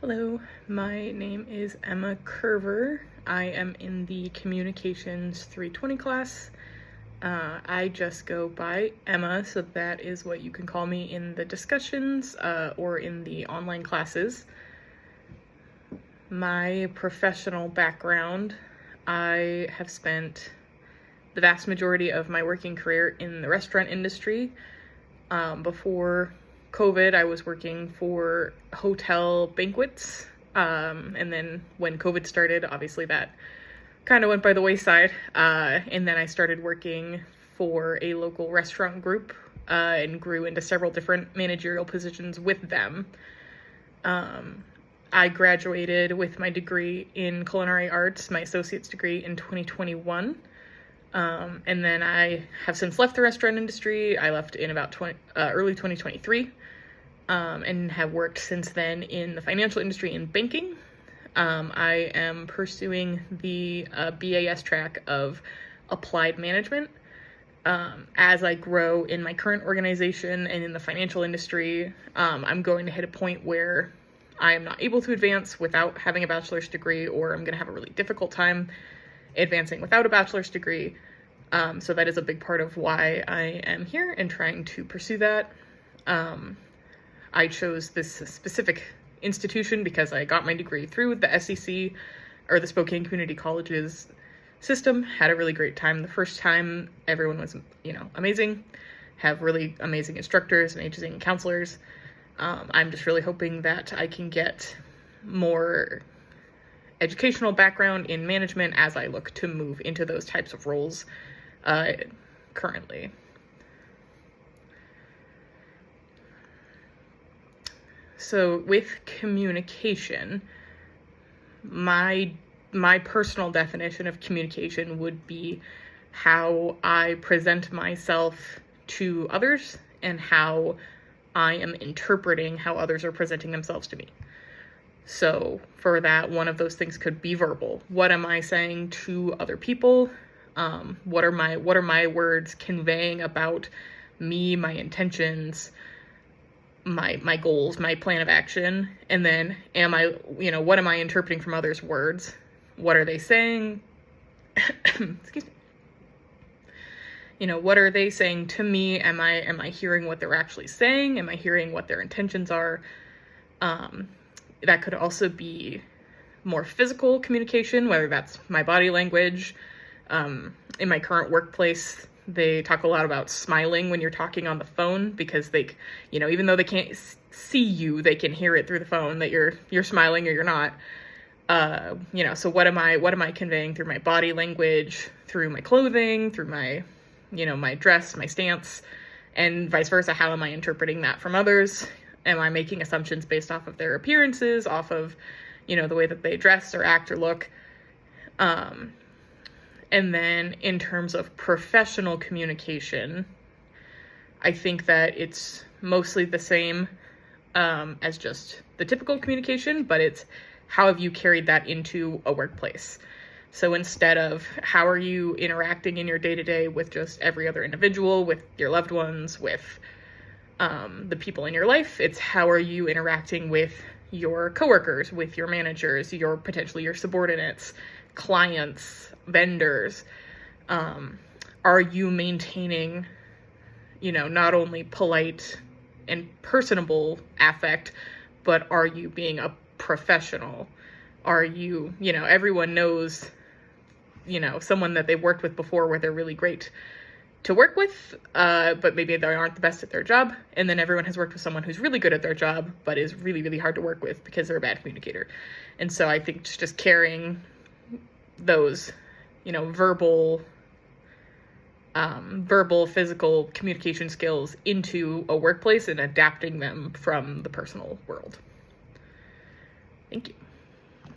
Hello, my name is Emma Curver. I am in the Communications 320 class. I just go by Emma, so that is what you can call me in the discussions or in the online classes. My professional background, I have spent the vast majority of my working career in the restaurant industry. Before COVID, I was working for hotel banquets. And then when COVID started, obviously that kind of went by the wayside. And then I started working for a local restaurant group and grew into several different managerial positions with them. I graduated with my degree in culinary arts, my associate's degree in 2021. And then I have since left the restaurant industry. I left in about early 2023, and have worked since then in the financial industry in banking. I am pursuing the BAS track of applied management. As I grow in my current organization and in the financial industry, I'm going to hit a point where I am not able to advance without having a bachelor's degree, or I'm going to have a really difficult time advancing without a bachelor's degree. So that is a big part of why I am here and trying to pursue that. I chose this specific institution because I got my degree through the SEC, or the Spokane Community Colleges system. Had a really great time the first time. Everyone was, amazing. Have really amazing instructors, amazing counselors. I'm just really hoping that I can get more educational background in management as I look to move into those types of roles currently. So with communication, my personal definition of communication would be how I present myself to others and how I am interpreting how others are presenting themselves to me. So for that, one of those things could be verbal. What am I saying to other people? What are my words conveying about me, my intentions, my goals, my plan of action? And then what am I interpreting from others' words? What are they saying? Excuse me. What are they saying to me? Am I hearing what they're actually saying? Am I hearing what their intentions are? That could also be more physical communication, whether that's my body language. In my current workplace, they talk a lot about smiling when you're talking on the phone, because they, even though they can't see you, they can hear it through the phone that you're smiling or you're not. So what am I conveying through my body language, through my clothing, through my, my dress, my stance, and vice versa? How am I interpreting that from others? Am I making assumptions based off of their appearances, off of, the way that they dress or act or look? And then in terms of professional communication, I think that it's mostly the same as just the typical communication, but it's how have you carried that into a workplace? So instead of how are you interacting in your day-to-day with just every other individual, with your loved ones, with the people in your life, it's how are you interacting with your coworkers, with your managers, potentially your subordinates, clients, vendors. Are you maintaining, not only polite and personable affect, but are you being a professional? Are you, everyone knows, someone that they've worked with before where they're really great to work with, but maybe they aren't the best at their job. And then everyone has worked with someone who's really good at their job, but is really, really hard to work with because they're a bad communicator. And so I think just carrying those, verbal, physical communication skills into a workplace and adapting them from the personal world. Thank you.